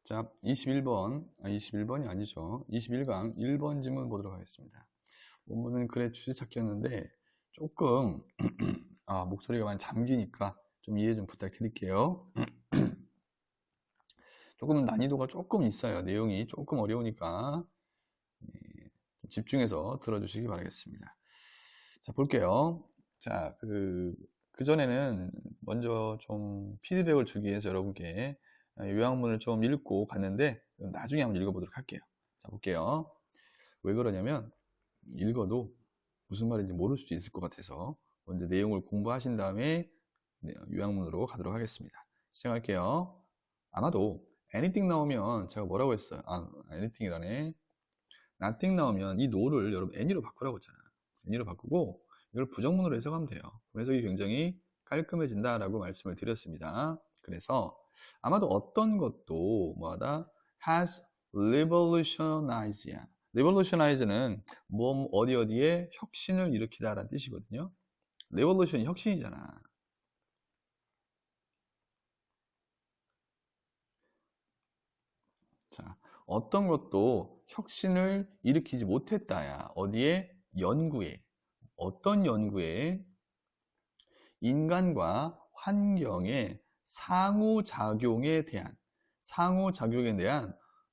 자, 21번, 21번이 아니죠. 21강 1번 질문 보도록 하겠습니다. 원문은 글의 주제 찾기였는데 조금 목소리가 많이 잠기니까 좀 이해 좀 부탁드릴게요. 조금 난이도가 조금 있어요. 내용이 조금 어려우니까 집중해서 들어주시기 바라겠습니다. 자, 볼게요. 자, 그 전에는 먼저 좀 피드백을 주기 위해서 여러분께 요약문을 좀 읽고 갔는데 나중에 한번 읽어보도록 할게요. 자, 볼게요. 왜 그러냐면 읽어도 무슨 말인지 모를 수도 있을 것 같아서 먼저 내용을 공부하신 다음에 요약문으로 가도록 하겠습니다. 시작할게요. 아마도 anything 나오면 제가 뭐라고 했어요? anything이라네. nothing 나오면 이 no를 여러분 any로 바꾸라고 했잖아. any로 바꾸고 이걸 부정문으로 해석하면 돼요. 해석이 굉장히 깔끔해진다라고 말씀을 드렸습니다. 그래서 아마도 어떤 것도 뭐하다 has revolutionized. revolutionize는 어디에 혁신을 일으키다 라는 뜻이거든요. revolution이 혁신이잖아. 자, 어떤 것도 혁신을 일으키지 못했다야. 어디에? 연구에. 어떤 연구에? 인간과 환경의 상호작용에 대한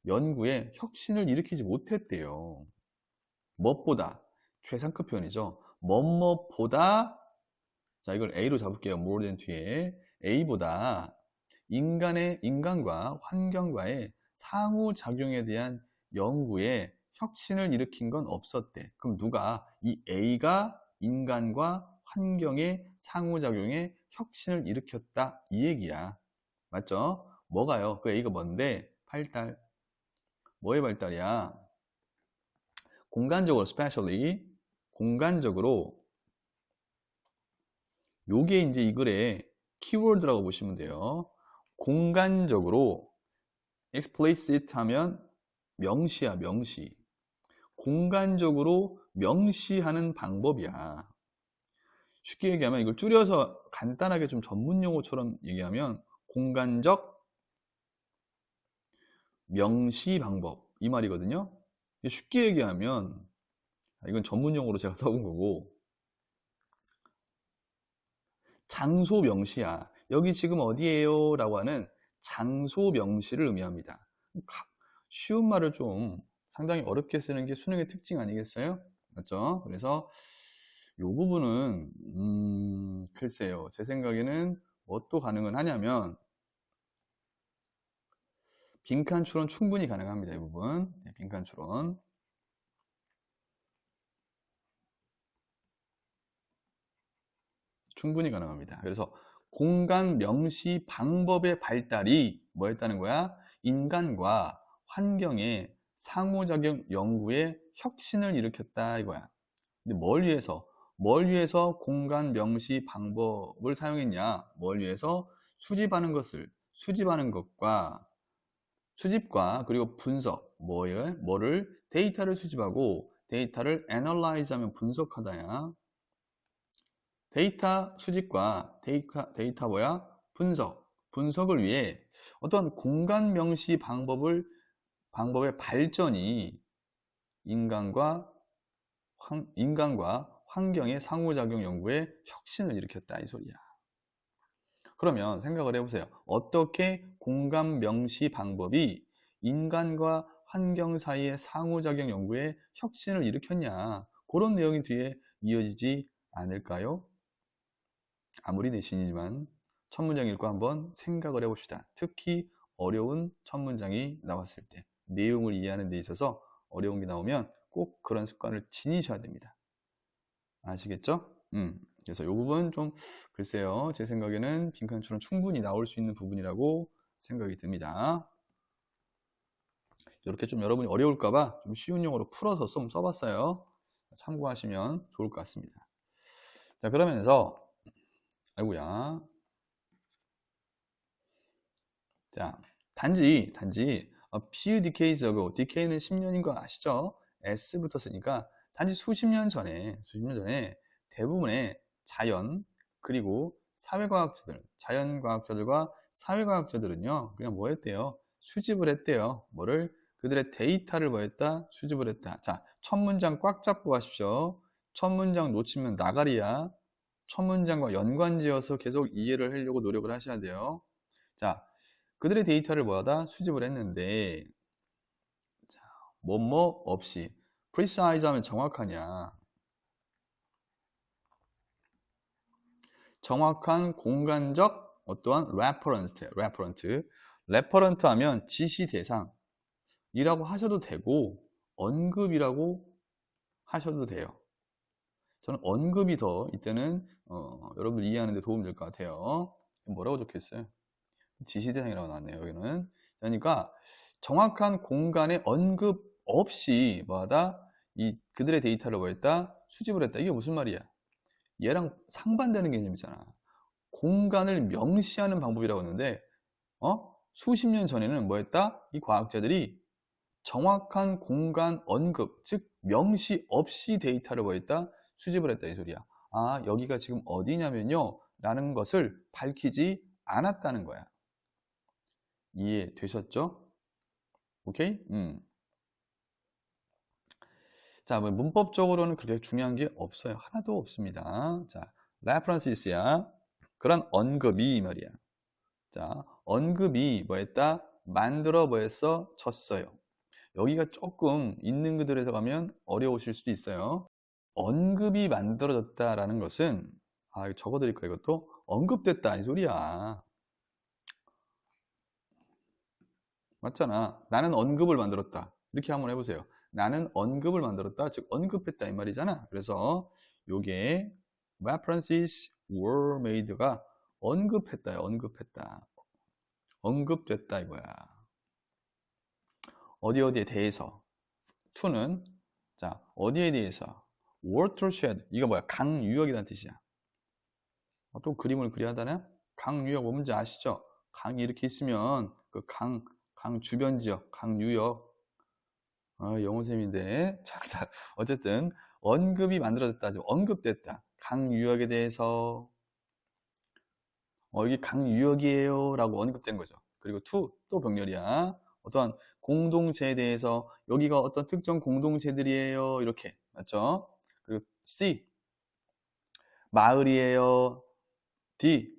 연구에 혁신을 일으키지 못했대요. 무엇보다 최상급 표현이죠. 뭐뭐보다, 자, 이걸 A로 잡을게요. more than 뒤에 A보다 인간과 환경과의 상호작용에 대한 연구에 혁신을 일으킨 건 없었대. 그럼 누가? 이 A가 인간과 환경의 상호작용에 혁신을 일으켰다 이 얘기야. 맞죠? 뭐가요? 그 A가 뭔데? 발달. 뭐의 발달이야? 공간적으로 especially 공간적으로 요게 이제 이 글의 키워드라고 보시면 돼요. 공간적으로 explicit 하면 명시야, 명시. 공간적으로 명시하는 방법이야. 쉽게 얘기하면 이걸 줄여서 간단하게 좀 전문 용어처럼 얘기하면 공간적 명시 방법 이 말이거든요. 쉽게 얘기하면 이건 전문 용어로 제가 써본 거고 장소 명시야. 여기 지금 어디에요? 라고 하는 장소 명시를 의미합니다. 쉬운 말을 좀 상당히 어렵게 쓰는 게 수능의 특징 아니겠어요? 맞죠? 그래서 이 부분은 글쎄요. 제 생각에는 뭐 또 가능은 하냐면 빈칸 추론 충분히 가능합니다. 이 부분. 네, 빈칸 추론. 충분히 가능합니다. 그래서 공간 명시 방법의 발달이 뭐였다는 거야? 인간과 환경의 상호작용 연구에 혁신을 일으켰다 이거야. 근데 뭘 위해서 공간 명시 방법을 사용했냐? 뭘 위해서? 수집하는 것과 수집과 그리고 분석, 뭐를? 데이터를 수집하고 데이터를 analyze 하면 분석하다야. 데이터 수집과 데이터 뭐야? 분석을 위해 어떤 공간 명시 방법의 발전이 인간과 환경의 상호작용 연구에 혁신을 일으켰다 이 소리야. 그러면 생각을 해보세요. 어떻게 공간 명시 방법이 인간과 환경 사이의 상호작용 연구에 혁신을 일으켰냐? 그런 내용이 뒤에 이어지지 않을까요? 아무리 내신이지만 첫 문장 읽고 한번 생각을 해봅시다. 특히 어려운 첫 문장이 나왔을 때 내용을 이해하는 데 있어서 어려운 게 나오면 꼭 그런 습관을 지니셔야 됩니다. 아시겠죠? 그래서 이 부분 좀 글쎄요. 제 생각에는 빈칸처럼 충분히 나올 수 있는 부분이라고 생각이 듭니다. 이렇게 좀 여러분이 어려울까봐 좀 쉬운 용어로 풀어서 좀 써봤어요. 참고하시면 좋을 것 같습니다. 자, 그러면서 아이고야. 자, 단지 PUDK's ago, DK는 10년인 거 아시죠? S 붙었으니까 단지 수십 년 전에 대부분의 자연 그리고 사회과학자들과 사회과학자들은요 그냥 뭐 했대요? 수집을 했대요. 뭐를? 그들의 데이터를 뭐 했다? 수집을 했다. 자, 첫 문장 꽉 잡고 가십시오. 첫 문장 놓치면 나가리야. 첫 문장과 연관지어서 계속 이해를 하려고 노력을 하셔야 돼요. 자, 그들의 데이터를 뭐하다? 수집을 했는데, 자, 뭐뭐 없이. precise 하면 정확하냐. 정확한 공간적 어떠한 referent 하면 지시 대상이라고 하셔도 되고 언급이라고 하셔도 돼요. 저는 언급이 더 이때는 여러분들 이해하는 데 도움이 될 것 같아요. 뭐라고 적혀있어요? 지시 대상이라고 나왔네요. 여기는. 그러니까 정확한 공간의 언급 없이 뭐하다? 그들의 데이터를 뭐 했다? 수집을 했다. 이게 무슨 말이야? 얘랑 상반되는 개념이잖아. 공간을 명시하는 방법이라고 했는데 수십 년 전에는 뭐 했다? 이 과학자들이 정확한 공간 언급, 즉 명시 없이 데이터를 뭐 했다? 수집을 했다 이 소리야. 아, 여기가 지금 어디냐면요 라는 것을 밝히지 않았다는 거야. 이해되셨죠? 오케이? 자, 뭐 문법적으로는 그렇게 중요한 게 없어요. 하나도 없습니다. 자, references야. 그런 언급이 이 말이야. 자, 언급이 뭐 했다? 만들어 뭐 했어? 졌어요. 여기가 조금 있는 그들에서 가면 어려우실 수도 있어요. 언급이 만들어졌다라는 것은 이거 적어드릴 거야. 이것도 언급됐다 이 소리야. 맞잖아. 나는 언급을 만들었다. 이렇게 한번 해보세요. 나는 언급을 만들었다. 즉 언급했다 이 말이잖아. 그래서 요게 references were made가 언급했다요. 언급했다. 언급됐다 이거야. 어디에 대해서. to는 자 어디에 대해서. watershed 이거 뭐야? 강유역이라는 뜻이야. 또 그림을 그려야하나? 강유역 뭔지 아시죠? 강이 이렇게 있으면 그 강 주변 지역, 강유역. 영어쌤인데. 자, 어쨌든 언급이 만들어졌다. 언급됐다. 강유역에 대해서 이게 강유역이에요 라고 언급된 거죠. 그리고 또 병렬이야. 어떠한 공동체에 대해서 여기가 어떤 특정 공동체들이에요 이렇게. 맞죠? 그리고 C 마을이에요. D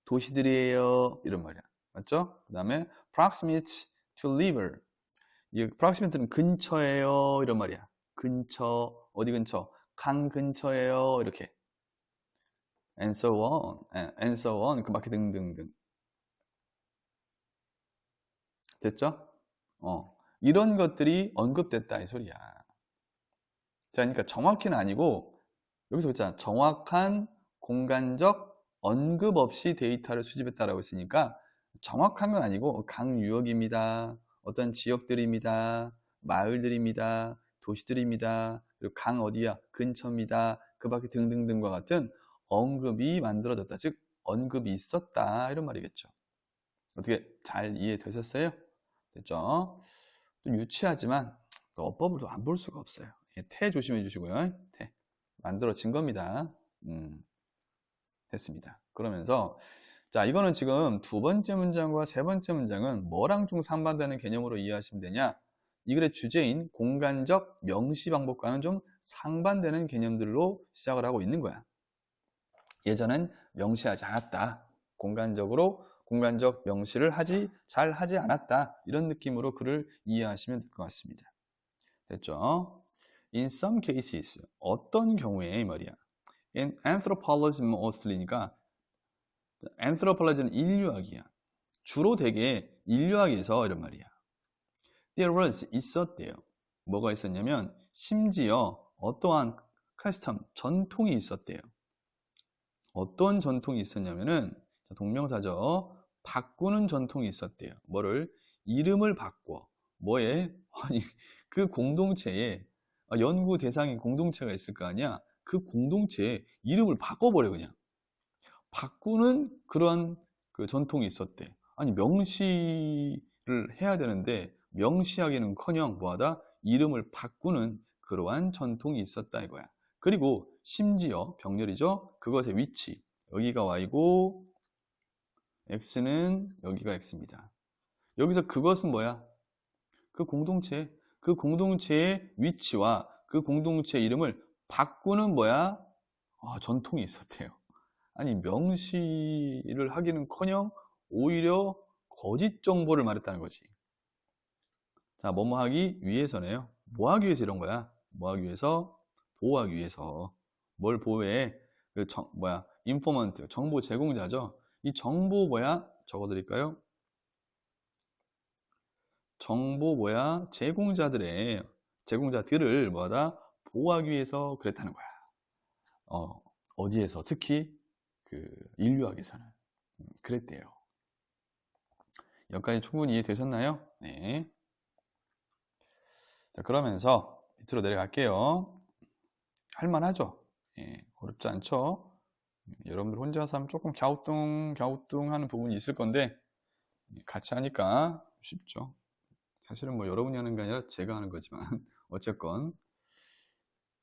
도시들이에요 이런 말이야. 맞죠? 그 다음에 proximate to river. 이 proximite는 근처에요 이런 말이야. 근처 어디 근처? 강 근처에요 이렇게. and so on 그 밖에 등등등. 됐죠? 이런 것들이 언급됐다 이 소리야. 자, 그러니까 정확히는 아니고 여기서 있잖아. 정확한 공간적 언급 없이 데이터를 수집했다라고 했으니까 정확한 건 아니고 강유역입니다. 어떤 지역들입니다. 마을들입니다. 도시들입니다. 그리고 강 어디야? 근처입니다. 그 밖에 등등등과 같은 언급이 만들어졌다. 즉 언급이 있었다 이런 말이겠죠. 어떻게 잘 이해되셨어요? 됐죠? 좀 유치하지만 또 어법으로 안 볼 수가 없어요. 태 조심해 주시고요. 태 만들어진 겁니다. 됐습니다. 그러면서 자 이거는 지금 두 번째 문장과 세 번째 문장은 뭐랑 좀 상반되는 개념으로 이해하시면 되냐? 이 글의 주제인 공간적 명시 방법과는 좀 상반되는 개념들로 시작을 하고 있는 거야. 예전엔 명시하지 않았다. 공간적 명시를 잘 하지 않았다. 이런 느낌으로 글을 이해하시면 될 것 같습니다. 됐죠? In some cases, 어떤 경우에 이 말이야. In anthropology mostly니까 anthropology는 인류학이야. 주로 되게 인류학에서 이런 말이야. There was 있었대요. 뭐가 있었냐면 심지어 어떠한 custom, 전통이 있었대요. 어떤 전통이 있었냐면은 동명사죠. 바꾸는 전통이 있었대요. 뭐를? 이름을 바꿔. 뭐에? 아니 그 공동체에 연구 대상인 공동체가 있을 거 아니야. 그 공동체에 이름을 바꿔버려 그냥. 바꾸는 그런 그 전통이 있었대. 아니 명시를 해야 되는데 명시하기는커녕 뭐하다? 이름을 바꾸는 그러한 전통이 있었다 이거야. 그리고 심지어 병렬이죠. 그것의 위치. 여기가 y고 x는 여기가 x입니다. 여기서 그것은 뭐야? 그 공동체의 위치와 그 공동체의 이름을 바꾸는 뭐야? 전통이 있었대요. 아니, 명시를 하기는커녕 오히려 거짓 정보를 말했다는 거지. 자, 뭐뭐 하기 위해서네요. 뭐 하기 위해서 이런 거야? 뭐 하기 위해서? 보호하기 위해서. 뭘 보호해? 인포먼트, 정보 제공자죠. 이 정보 적어드릴까요? 정보 제공자들을 뭐하다? 보호하기 위해서 그랬다는 거야. 어디에서? 특히 그 인류학에서는 그랬대요. 여기까지 충분히 이해되셨나요? 네. 자, 그러면서 밑으로 내려갈게요. 할만하죠? 예, 어렵지 않죠? 여러분들 혼자서 하면 조금 갸우뚱 하는 부분이 있을 건데 같이 하니까 쉽죠. 사실은 뭐 여러분이 하는 게 아니라 제가 하는 거지만 어쨌건.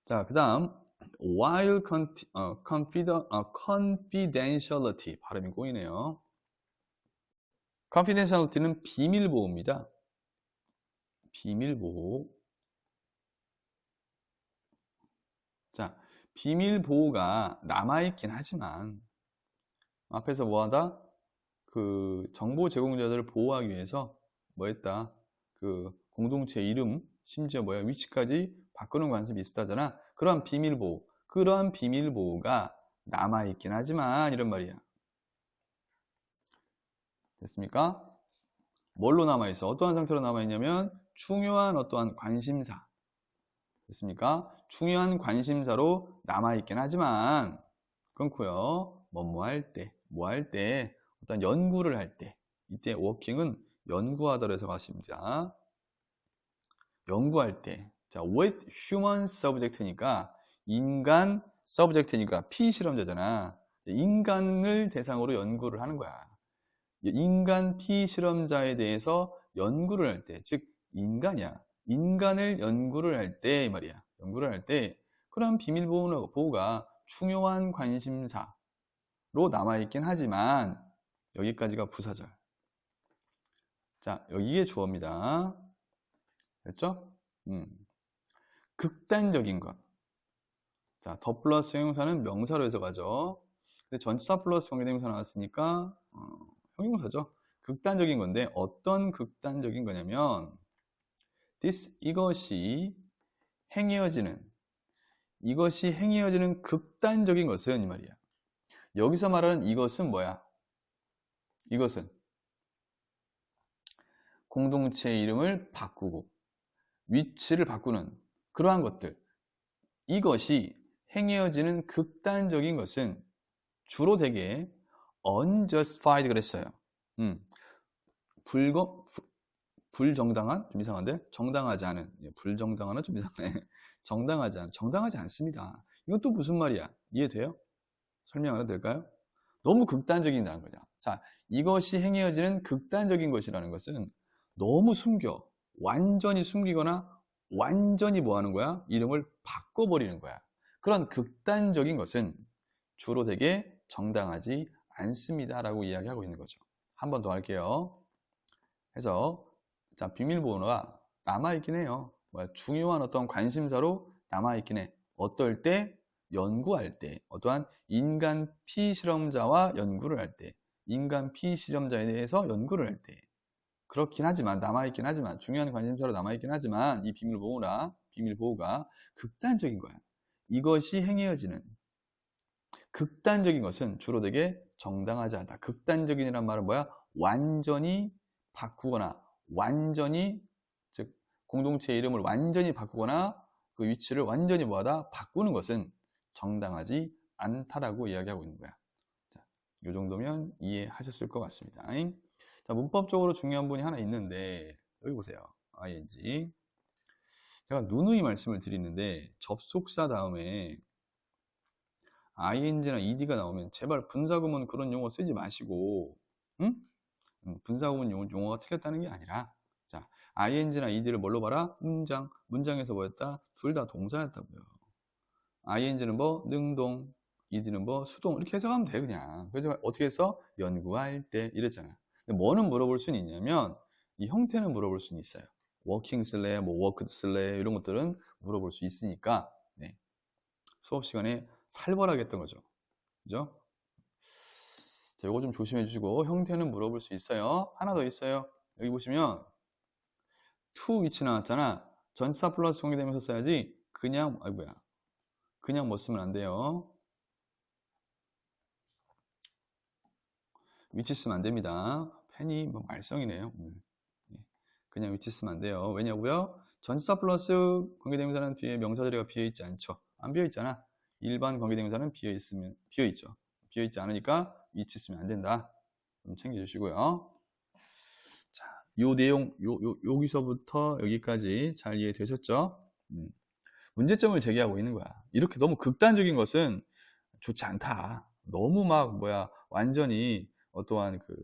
자, 그 다음 while confidentiality, 발음이 꼬이네요. confidentiality는 비밀보호입니다. 비밀보호. 자, 비밀보호가 남아있긴 하지만 앞에서 뭐하다? 그 정보 제공자들을 보호하기 위해서 뭐 했다? 그 공동체 이름, 심지어 위치까지 바꾸는 관습이 있었다잖아. 그러한 비밀보호가 남아있긴 하지만 이런 말이야. 됐습니까? 뭘로 남아있어? 어떠한 상태로 남아있냐면 중요한 어떠한 관심사. 됐습니까? 중요한 관심사로 남아있긴 하지만 끊고요. 뭐 할 때, 어떤 연구를 할 때, 이때 워킹은 연구하다로 해서 가십니다. 연구할 때, 자, with human subject니까 인간 subject니까 피실험자잖아. 인간을 대상으로 연구를 하는 거야. 인간 피실험자에 대해서 연구를 할 때, 즉 인간이야. 인간을 연구를 할 때 말이야. 연구를 할 때 그런 비밀보호가 중요한 관심사로 남아있긴 하지만 여기까지가 부사절. 자, 여기에 주어입니다. 됐죠? 극단적인 것. 자, 더 플러스 형용사는 명사로 해서 가죠. 근데 전치사 플러스 관계대명사 나왔으니까 형용사죠. 극단적인 건데 어떤 극단적인 거냐면 이것이 행해어지는 극단적인 것은 이 말이야. 여기서 말하는 이것은 뭐야? 이것은 공동체의 이름을 바꾸고 위치를 바꾸는 그러한 것들. 이것이 행해어지는 극단적인 것은 주로 되게 unjustified 그랬어요. 불정당한? 좀 이상한데? 정당하지 않은. 불정당한은 좀 이상해. 정당하지 않습니다. 이건 또 무슨 말이야? 이해돼요? 설명 하나 될까요? 너무 극단적이다는 거죠. 자, 이것이 행해어지는 극단적인 것이라는 것은 너무 완전히 숨기거나 완전히 뭐 하는 거야? 이름을 바꿔버리는 거야. 그런 극단적인 것은 주로 되게 정당하지 않습니다. 라고 이야기하고 있는 거죠. 한 번 더 할게요. 해서, 자, 비밀번호가 남아있긴 해요. 중요한 어떤 관심사로 남아있긴 해. 어떨 때? 연구할 때. 어떠한 인간 피실험자와 연구를 할 때. 인간 피실험자에 대해서 연구를 할 때. 그렇긴 하지만, 남아있긴 하지만, 중요한 관심사로 남아있긴 하지만, 이 비밀보호가 극단적인 거야. 이것이 행해어지는 극단적인 것은 주로 되게 정당하지 않다. 극단적인이란 말은 뭐야? 완전히 바꾸거나, 즉, 공동체의 이름을 완전히 바꾸거나, 그 위치를 완전히 뭐하다? 바꾸는 것은 정당하지 않다라고 이야기하고 있는 거야. 자, 이 정도면 이해하셨을 것 같습니다. 자, 문법적으로 중요한 부분이 하나 있는데, 여기 보세요. ing. 제가 누누이 말씀을 드리는데, 접속사 다음에 ing나 ed가 나오면 제발 분사구문 그런 용어 쓰지 마시고, 응? 분사구문 용어가 틀렸다는 게 아니라, 자, ing나 ed를 뭘로 봐라? 문장에서 뭐였다? 둘 다 동사였다고요. ing는 뭐? 능동, ed는 뭐? 수동. 이렇게 해석하면 돼, 그냥. 그래서 어떻게 해서? 연구할 때, 이랬잖아. 근데 뭐는 물어볼 수는 있냐면, 이 형태는 물어볼 수는 있어요. 워킹 쓸래, 뭐 워크드 쓸래 이런 것들은 물어볼 수 있으니까 네. 수업 시간에 살벌하게 했던 거죠. 그죠? 자, 이거 좀 조심해 주시고 형태는 물어볼 수 있어요. 하나 더 있어요. 여기 보시면 to 위치 나왔잖아. 전치사 플러스 관계대명사 써야지. 그냥 그냥 뭐 쓰면 안 돼요. 위치 쓰면 안 됩니다. 펜이 뭐 말썽이네요. 그냥 위치 쓰면 안 돼요. 왜냐고요? 전치사 플러스 관계대명사는 뒤에 명사 자리가 비어있지 않죠. 안 비어있잖아. 일반 관계대명사는 비어있죠. 비어있지 않으니까 위치 쓰면 안 된다. 좀 챙겨주시고요. 자, 요 내용, 여기서부터 여기까지 잘 이해되셨죠? 문제점을 제기하고 있는 거야. 이렇게 너무 극단적인 것은 좋지 않다. 너무 막 완전히 어떠한 그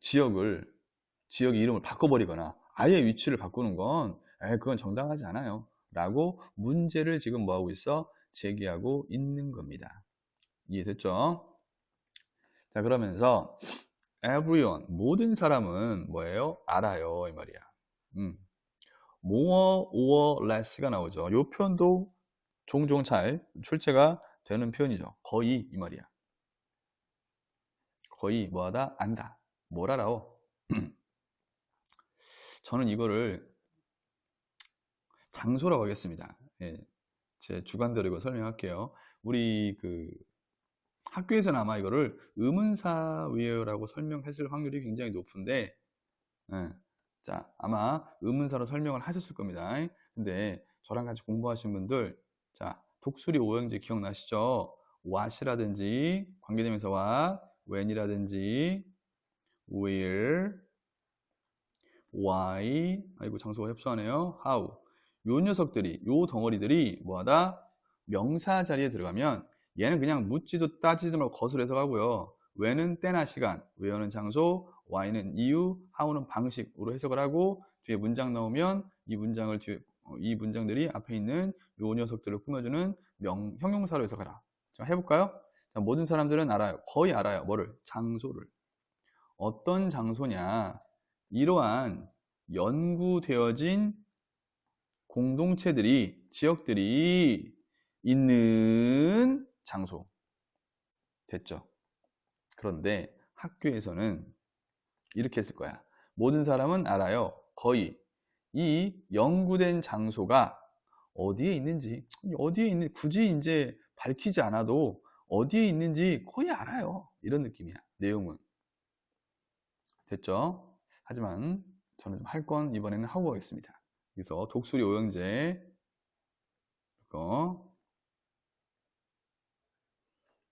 지역의 이름을 바꿔버리거나 아예 위치를 바꾸는 건 그건 정당하지 않아요. 라고 문제를 지금 뭐하고 있어? 제기하고 있는 겁니다. 이해됐죠? 자, 그러면서 everyone, 모든 사람은 뭐예요? 알아요, 이 말이야. more or less가 나오죠. 이 표현도 종종 잘 출제가 되는 표현이죠. 거의 이 말이야. 거의 뭐하다? 안다. 뭘 알아? 저는 이거를 장소라고 하겠습니다. 예, 제 주관대로 이거 설명할게요. 우리 그 학교에서는 아마 이거를 의문사위어라고 설명했을 확률이 굉장히 높은데, 예, 자, 아마 의문사로 설명을 하셨을 겁니다. 근데 저랑 같이 공부하신 분들, 자, 독수리 오형제 기억나시죠? what이라든지 관계대명사 what, when이라든지 where, why, 아이고 장소가 협소하네요. how. 요 녀석들이, 요 덩어리들이 뭐하다? 명사 자리에 들어가면 얘는 그냥 묻지도 따지도 말고 것을 해석하고요. when은 때나 시간, where는 장소, why는 이유, how는 방식으로 해석을 하고 뒤에 문장 나오면 이 문장을 이 문장들이 앞에 있는 요 녀석들을 꾸며주는 형용사로 해석하라. 자, 해볼까요? 자, 모든 사람들은 알아요. 거의 알아요. 뭐를? 장소를. 어떤 장소냐? 이러한 연구되어진 공동체들이, 지역들이 있는 장소. 됐죠? 그런데 학교에서는 이렇게 했을 거야. 모든 사람은 알아요. 거의. 이 연구된 장소가 어디에 있는지, 굳이 이제 밝히지 않아도 어디에 있는지 거의 알아요. 이런 느낌이야. 내용은. 됐죠? 하지만 저는 좀 할 건 이번에는 하고 가겠습니다. 그래서 독수리 오형제 이거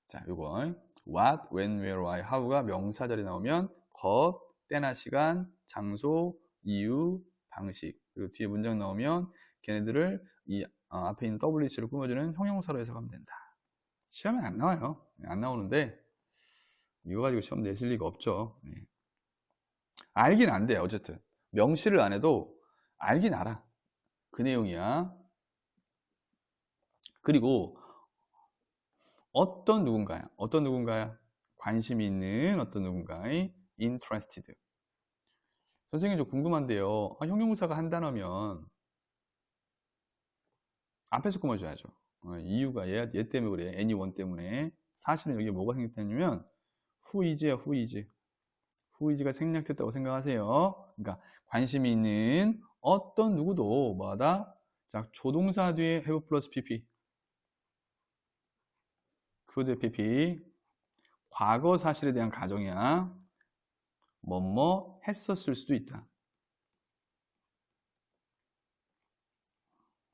자, 이거 what, when, where, why, how가 명사 자리에 나오면 것, 때나 시간, 장소, 이유, 방식 그리고 뒤에 문장 나오면 걔네들을 이 앞에 있는 WH를 꾸며주는 형용사로 해석하면 된다. 시험에 안 나와요. 안 나오는데 이거 가지고 시험 내실 리가 없죠. 알긴 안 돼요. 어쨌든 명시를 안 해도 알긴 알아. 그 내용이야. 그리고 어떤 누군가야? 관심이 있는 어떤 누군가의 interested. 선생님 저 궁금한데요. 형용사가 한 단어면 앞에서 꾸며줘야죠. 이유가 얘 때문에 그래. anyone 때문에. 사실은 여기 뭐가 생겼냐면 who is야, who is. who is가 생략됐다고 생각하세요. 그러니까 관심이 있는 어떤 누구도 뭐하다? 자, 조동사 뒤에 have 플러스 pp. could pp. 과거 사실에 대한 가정이야. 뭐뭐 했었을 수도 있다.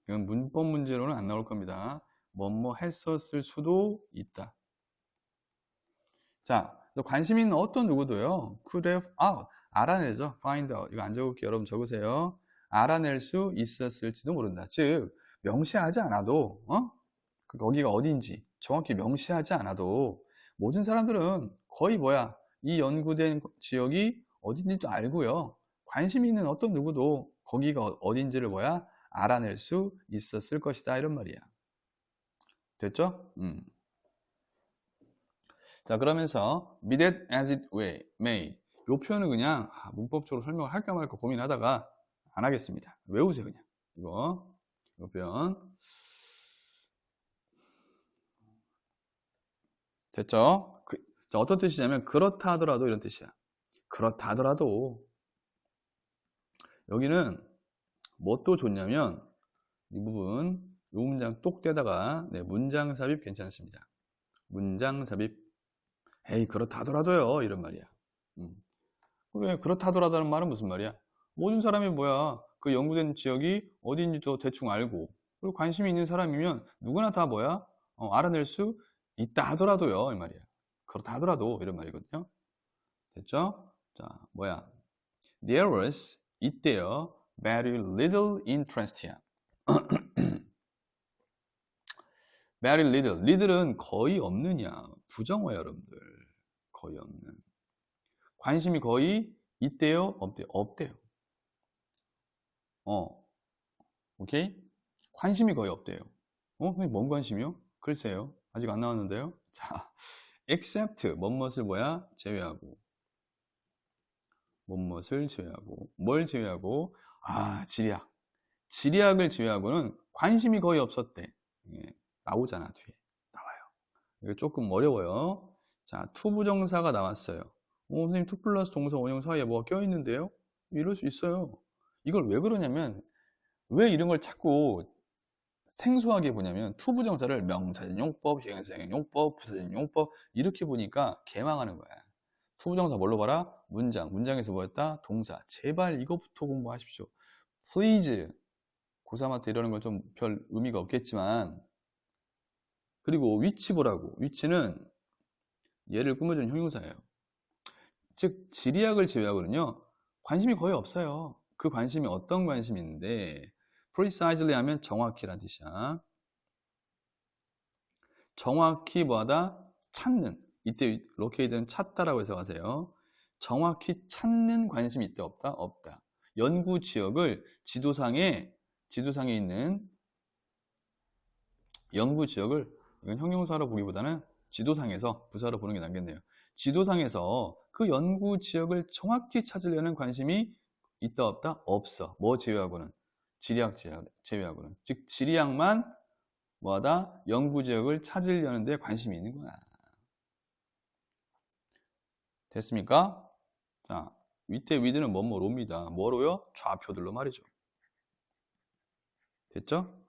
이건 문법 문제로는 안 나올 겁니다. 뭐뭐 했었을 수도 있다. 자, 그래서 관심 있는 어떤 누구도요. could have, 알아내죠. find out. 이거 안 적을게요. 여러분 적으세요. 알아낼 수 있었을지도 모른다. 즉, 명시하지 않아도, 거기가 어딘지 정확히 명시하지 않아도 모든 사람들은 거의 이 연구된 지역이 어딘지도 알고요. 관심 있는 어떤 누구도 거기가 어딘지를 알아낼 수 있었을 것이다. 이런 말이야. 됐죠? 자, 그러면서 be that as it may. 요 표현은 그냥 문법적으로 설명을 할까 말까 고민하다가 안 하겠습니다. 외우세요 그냥. 요 표현 됐죠? 자, 어떤 뜻이냐면 그렇다 하더라도 이런 뜻이야. 그렇다 하더라도 여기는 뭐 또 좋냐면 이 부분 요 문장 똑 떼다가 문장 삽입 괜찮습니다. 문장 삽입 에이 그렇다 하더라도요 이런 말이야. 그래 그렇다 하더라도는 말은 무슨 말이야? 모든 사람이 뭐야 그 연구된 지역이 어디인지도 대충 알고 그리고 관심이 있는 사람이면 누구나 다 뭐야 알아낼 수 있다 하더라도요 이 말이야. 그렇다 하더라도 이런 말이거든요. 됐죠? 자 뭐야 There was 이때요 very little interest야. very little little은 거의 없느냐 부정어야 여러분들. 거의 없는 관심이 거의 있대요 없대요? 없대요. 오케이? 관심이 거의 없대요. 선생님 뭔 관심이요? 글쎄요 아직 안 나왔는데요. 자 except 뭐뭇을 뭐야 제외하고 뭐뭇을 제외하고 뭘 제외하고 지리학을 제외하고는 관심이 거의 없었대. 예, 나오잖아 뒤에 나와요. 이거 조금 어려워요. 자 투부정사가 나왔어요. 선생님 투 플러스 동사 원형 사이에 뭐가 껴있는데요? 이럴 수 있어요. 이걸 왜 그러냐면 왜 이런 걸 자꾸 생소하게 보냐면 투부정사를 명사전용법, 형용사전용법, 부사전용법 이렇게 보니까 개망하는 거야. 투부정사 뭘로 봐라? 문장에서 뭐였다? 동사. 제발 이거부터 공부하십시오. Please. 고3한테 이러는 건 좀 별 의미가 없겠지만 그리고 위치 보라고. 위치는 얘를 꾸며주는 형용사예요. 즉 지리학을 제외하고는요 관심이 거의 없어요. 그 관심이 어떤 관심인데 precisely 하면 정확히란 뜻이야. 정확히 뭐하다? 찾는. 이때 locate는 찾다라고 해석하세요. 정확히 찾는 관심이 있다 없다? 없다. 연구 지역을 지도상에 있는 연구 지역을 이건 형용사로 보기보다는 지도상에서 부사로 보는 게 낫겠네요. 지도상에서 그 연구 지역을 정확히 찾으려는 관심이 있다 없다? 없어. 뭐 제외하고는? 지리학 제외하고는. 즉 지리학만 뭐하다? 연구 지역을 찾으려는 데 관심이 있는 거야. 됐습니까? 자, 위태 위드는 뭐뭐로입니다. 뭐로요? 좌표들로 말이죠. 됐죠?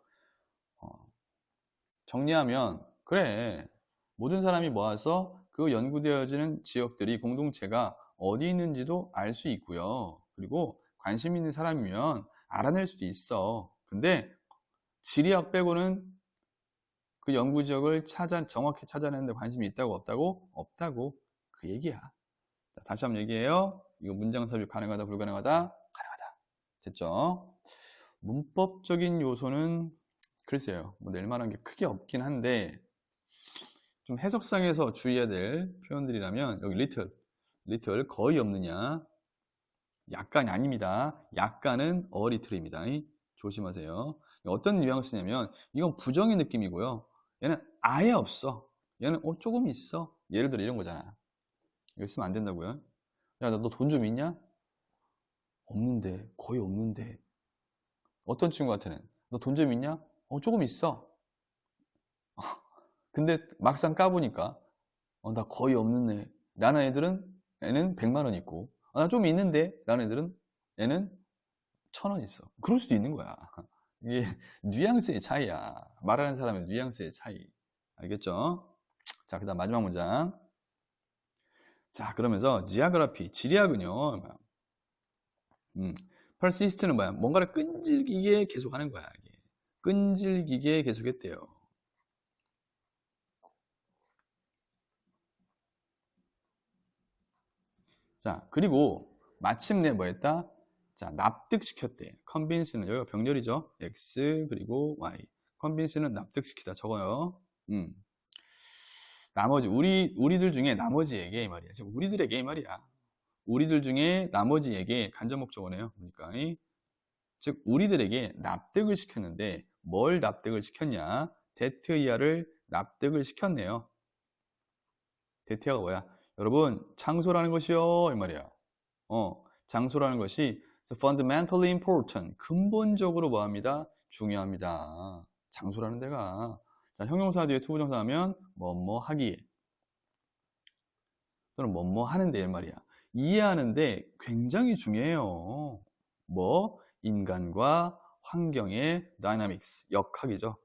정리하면 그래 모든 사람이 모아서 그 연구되어지는 지역들이 공동체가 어디 있는지도 알 수 있고요. 그리고 관심 있는 사람이면 알아낼 수도 있어. 근데 지리학 빼고는 그 연구 지역을 정확히 찾아내는 데 관심이 있다고 없다고? 없다고. 그 얘기야. 자, 다시 한번 얘기해요. 이거 문장 삽입 가능하다 불가능하다? 가능하다. 됐죠? 문법적인 요소는 글쎄요. 뭐 낼 만한 게 크게 없긴 한데 좀 해석상에서 주의해야 될 표현들이라면 여기 little 거의 없느냐 약간이 아닙니다. 약간은 a little입니다. 조심하세요. 어떤 뉘앙스냐면 이건 부정의 느낌이고요. 얘는 아예 없어. 얘는 조금 있어. 예를 들어 이런 거잖아. 이거 쓰면 안 된다고요. 야, 너 돈 좀 있냐? 없는데. 거의 없는데. 어떤 친구한테는 너 돈 좀 있냐? 조금 있어. 근데 막상 까보니까 나 거의 없는 애 라는 애는 100만 원 있고 나 좀 있는데 라는 애들은 애는 1000원 있어. 그럴 수도 있는 거야. 이게 뉘앙스의 차이야. 말하는 사람의 뉘앙스의 차이. 알겠죠? 자, 그 다음 마지막 문장. 자, 그러면서 geography, 지리학은요 persist는 뭐야? 뭔가를 끈질기게 계속하는 거야. 이게. 끈질기게 계속했대요. 자, 그리고 마침내 뭐 했다? 자, 납득시켰대. convince는 여기가 병렬이죠. x 그리고 y. convince는 납득시키다. 적어요. 나머지 우리들 중에 나머지에게 이 말이야. 지금 우리들에게 이 말이야. 우리들 중에 나머지에게 간접 목적어네요. 그러니까 즉 우리들에게 납득을 시켰는데 뭘 납득을 시켰냐? 데트이아를 납득을 시켰네요. 데트이아가 뭐야? 여러분, 창소라는 것이요 이 말이야. 장소라는 것이 fundamentally important, 근본적으로 뭐합니다? 중요합니다. 장소라는 데가. 자, 형용사 뒤에 투부정사 하면 뭐뭐 하기에 또는 뭐뭐 하는데 이 말이야. 이해하는데 굉장히 중요해요. 뭐 인간과 환경의 다이나믹스, 역학이죠.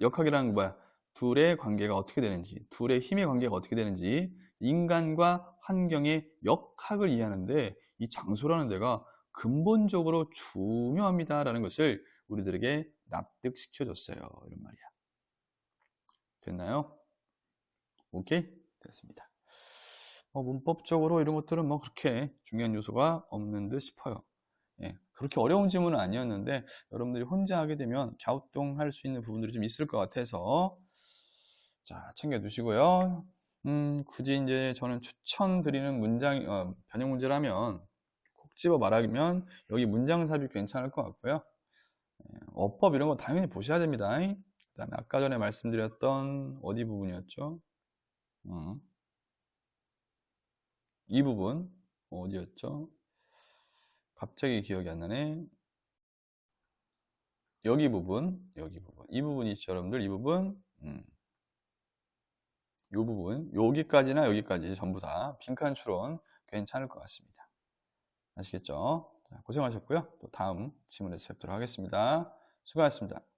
역학이라는 게 뭐야? 둘의 관계가 어떻게 되는지, 둘의 힘의 관계가 어떻게 되는지, 인간과 환경의 역학을 이해하는데 이 장소라는 데가 근본적으로 중요합니다라는 것을 우리들에게 납득시켜줬어요. 이런 말이야. 됐나요? 오케이? 됐습니다. 문법적으로 이런 것들은 뭐 그렇게 중요한 요소가 없는 듯 싶어요. 예, 그렇게 어려운 지문은 아니었는데 여러분들이 혼자 하게 되면 갸우뚱할 수 있는 부분들이 좀 있을 것 같아서 자, 챙겨 두시고요. 굳이 이제 저는 추천드리는 문장, 변형 문제라면 콕 집어 말하면 여기 문장 삽입 괜찮을 것 같고요. 어법 이런 거 당연히 보셔야 됩니다. 그다음에 아까 전에 말씀드렸던 어디 부분이었죠? 이 부분 어디였죠? 갑자기 기억이 안 나네. 여기 부분, 이 부분이 있죠, 여러분들. 이 부분, 이 부분, 여기까지나 여기까지 전부 다 빈칸 추론 괜찮을 것 같습니다. 아시겠죠? 자, 고생하셨고요. 또 다음 질문에서 뵙도록 하겠습니다. 수고하셨습니다.